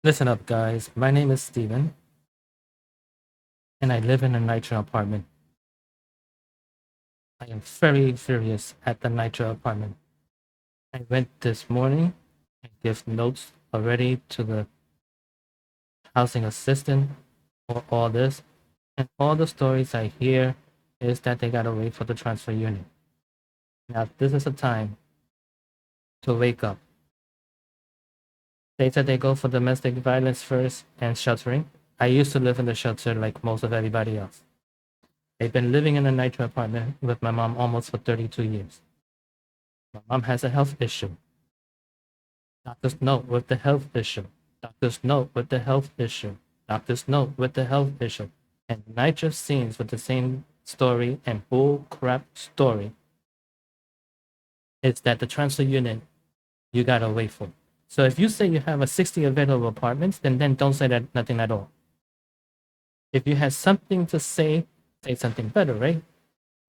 Listen up, guys. My name is Steven, and I live in a NYCHA apartment. I am very furious at the NYCHA apartment. I went this morning and give notes already to the housing assistant for all this, and all the stories I hear is that they gotta wait for the transfer unit. Now, this is a time to wake up. They said they go for domestic violence first and sheltering. I used to live in the shelter like most of everybody else. They've been living in a NYCHA apartment with my mom almost for 32 years. My mom has a health issue. Doctors note with the health issue. Doctors note with the health issue. Doctors note with the health issue. And NYCHA scenes with the same story and bull crap story is that the transfer unit you gotta wait for. So if you say you have a 60 available apartments, then don't say that nothing at all. If you have something to say something better, right?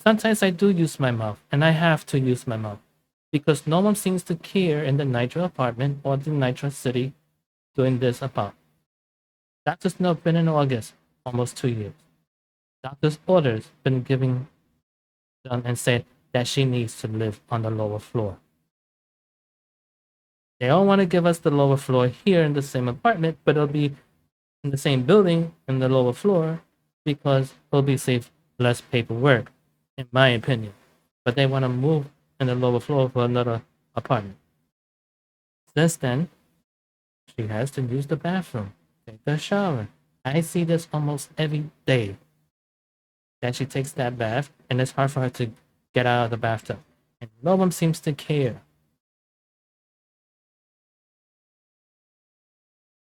Sometimes I do use my mouth, and I have to use my mouth because no one seems to care in the NYCHA apartment or the NYCHA city doing this about. Doctor's note been in August, almost 2 years. Doctor's orders been given done and said that she needs to live on the lower floor. They don't want to give us the lower floor here in the same apartment, but it'll be in the same building in the lower floor because it'll be safe, less paperwork, in my opinion. But they want to move in the lower floor for another apartment. Since then, she has to use the bathroom, take a shower. I see this almost every day that she takes that bath, and it's hard for her to get out of the bathtub. And no one seems to care.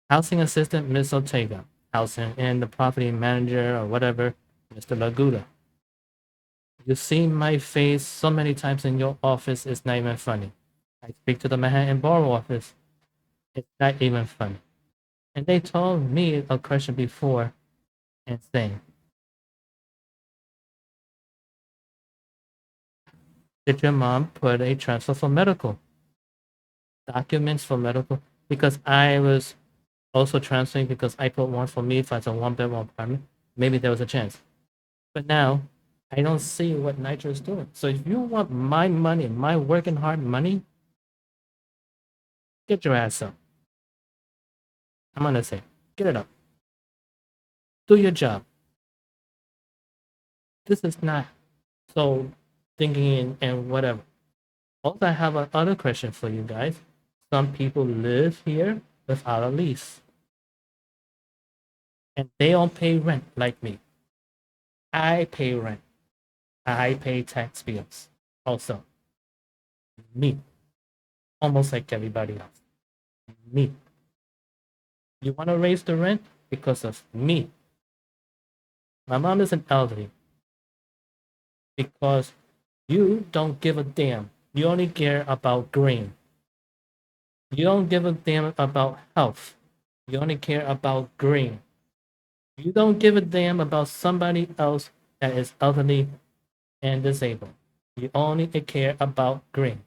Housing assistant, Ms. Ortega. Housing and the property manager or whatever, Mr. Laguda. You see my face so many times in your office, it's not even funny. I speak to the Manhattan Borough office, it's not even funny. And they told me a question before and saying, did your mom put a transfer for medical? Documents for medical? Because I was also transferring because I put one for me if it's a one-bedroom apartment. Maybe there was a chance. But now I don't see what NYCHA is doing. So if you want my money, my working hard money, get your ass up. I'm gonna say, get it up. Do your job. This is not so thinking and whatever. Also, I have another question for you guys. Some people live here without a lease, and they don't pay rent like me. I pay rent. I pay tax bills. Also, me, almost like everybody else. Me. You want to raise the rent because of me. My mom is an elderly because you don't give a damn. You only care about green. You don't give a damn about health. You only care about green. You don't give a damn about somebody else that is elderly and disabled. You only care about green.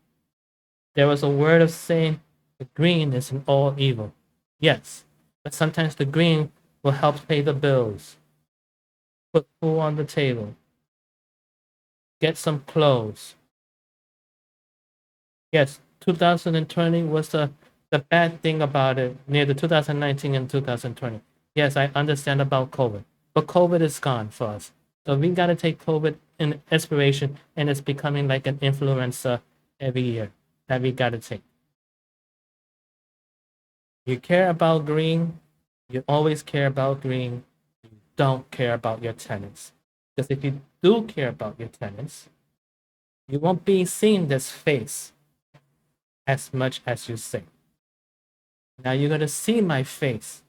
There was a word of saying the green is an all evil. Yes, but sometimes the green will help pay the bills, put food on the table, get some clothes. Yes, 2020 was the bad thing about it near the 2019 and 2020. Yes, I understand about COVID, but COVID is gone for us. So we got to take COVID in inspiration, and it's becoming like an influencer every year that we got to take. You care about green, you always care about green, you don't care about your tenants. Because if you do care about your tenants, you won't be seeing this face as much as you say. Now you're going to see my face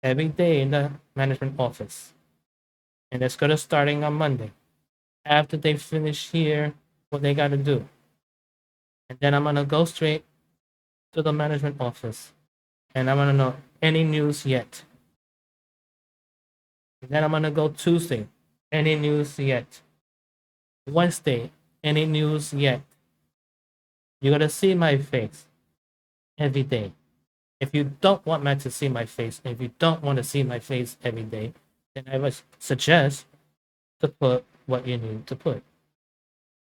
every day in the management office. And it's going to starting on Monday. After they finish here, what they got to do. And then I'm going to go straight to the management office. And I'm going to know any news yet. And then I'm going to go Tuesday. Any news yet? Wednesday. Any news yet? You're going to see my face every day. If you don't want Matt to see my face, if you don't want to see my face every day, then I would suggest to put what you need to put.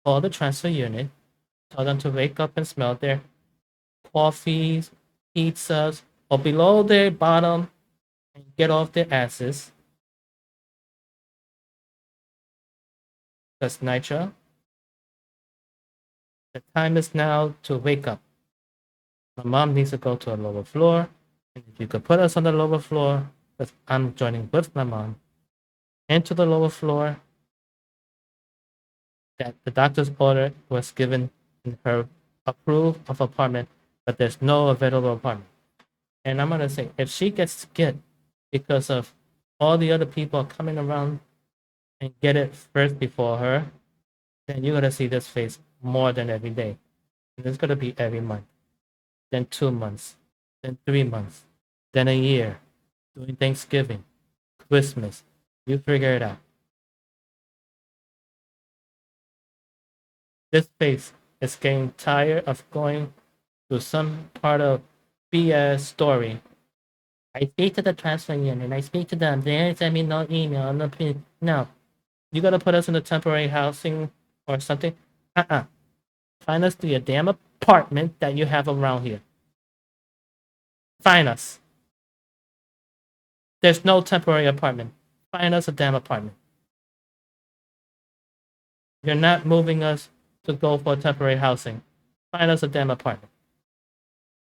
Call the transfer unit, tell them to wake up and smell their coffees, pizzas, or below their bottom and get off their asses. Because NYCHA, the time is now to wake up. My mom needs to go to a lower floor. And if you could put us on the lower floor, because I'm joining with my mom, into the lower floor, that the doctor's order was given in her approved of apartment, but there's no available apartment. And I'm gonna say, if she gets scared because of all the other people coming around and get it first before her, then you're gonna see this face more than every day. And it's gonna be every month, then 2 months, then 3 months, then a year, doing Thanksgiving, Christmas. You figure it out. This face is getting tired of going through some part of BS story. I speak to the transfer unit. I speak to them. They send me no email. No. You gotta put us in a temporary housing or something. Find us the damn apartment that you have around here. Find us. There's no temporary apartment. Find us a damn apartment. You're not moving us to go for temporary housing. Find us a damn apartment.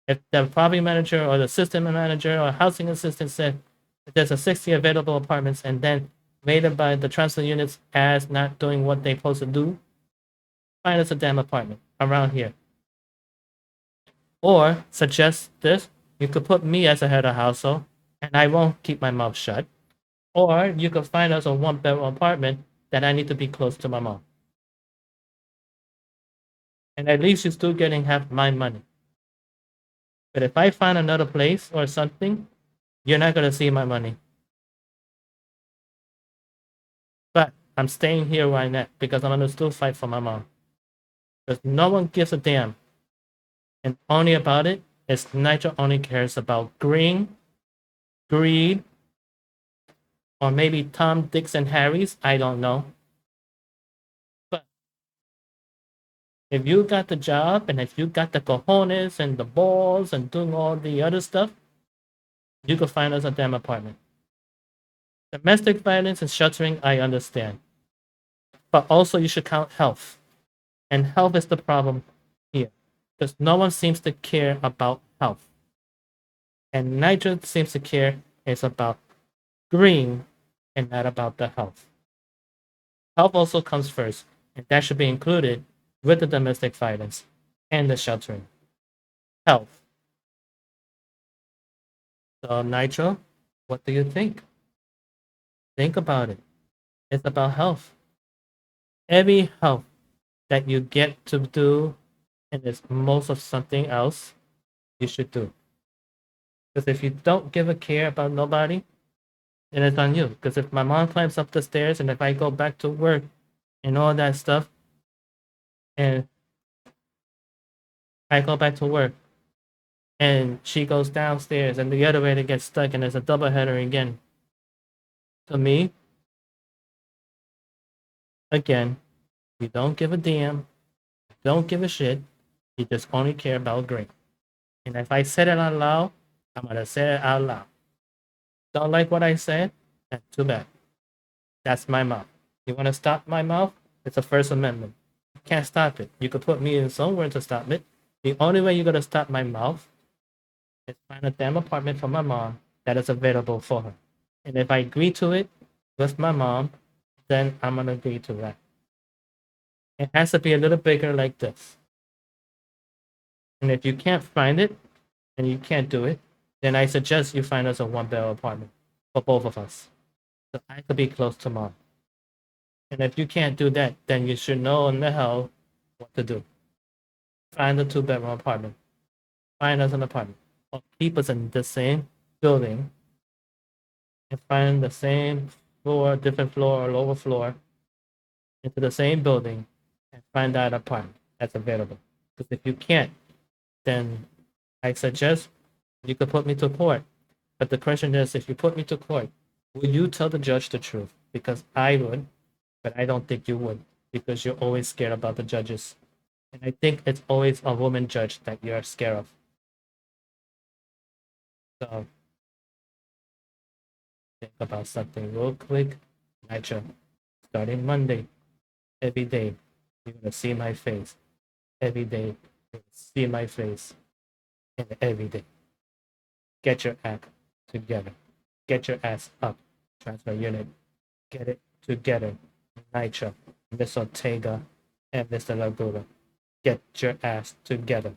If the property manager or the system manager or housing assistant said that there's a 60 available apartments and then rated by the transfer units as not doing what they're supposed to do, find us a damn apartment around here. Or suggest this, you could put me as a head of household and I won't keep my mouth shut. Or you could find us a 1-bedroom apartment that I need to be close to my mom. And at least you're still getting half my money. But if I find another place or something, you're not gonna see my money. But I'm staying here where I'm at because I'm gonna still fight for my mom. Because no one gives a damn. And only about it is NYCHA only cares about green, greed, or maybe Tom, Dicks, and Harry's. I don't know. But if you got the job and if you got the cojones and the balls and doing all the other stuff, you could find us a damn apartment. Domestic violence and sheltering, I understand. But also you should count health. And health is the problem here. Because no one seems to care about health. And NYCHA seems to care is about green and not about the health. Health also comes first, and that should be included with the domestic violence and the sheltering. Health. So NYCHA, what do you think? Think about it. It's about health. Every health that you get to do and it's most of something else, you should do. Because if you don't give a care about nobody, then it's on you. Because if my mom climbs up the stairs and if I go back to work and all that stuff, and I go back to work and she goes downstairs and the elevator gets stuck and there's a double header again. To me, again, you don't give a damn, don't give a shit, you just only care about green. And if I said it out loud, I'm gonna say it out loud. Don't like what I said? That's too bad. That's my mouth. You wanna stop my mouth? It's a First Amendment. You can't stop it. You could put me in somewhere to stop it. The only way you're gonna stop my mouth is find a damn apartment for my mom that is available for her. And if I agree to it with my mom, then I'm gonna agree to that. It has to be a little bigger like this. And if you can't find it and you can't do it, then I suggest you find us a 1-bedroom apartment for both of us. So I could be close to mom. And if you can't do that, then you should know in the hell what to do. Find a 2-bedroom apartment. Find us an apartment. Or keep us in the same building and find the same floor, different floor or lower floor into the same building and find that apartment that's available. Because if you can't, then I suggest You could put me to court. But the question is, if you put me to court, will you tell the judge the truth? Because I would, but I don't think you would, because you're always scared about the judges. And I think it's always a woman judge that you're scared of. So think about something real quick. NYCHA, starting Monday, every day, you're gonna see my face. Every day, you're gonna see my face. And every day. Get your act together. Get your ass up. Transfer unit. Get it together. NYCHA, Miss Ortega, and Mr. Laguna. Get your ass together.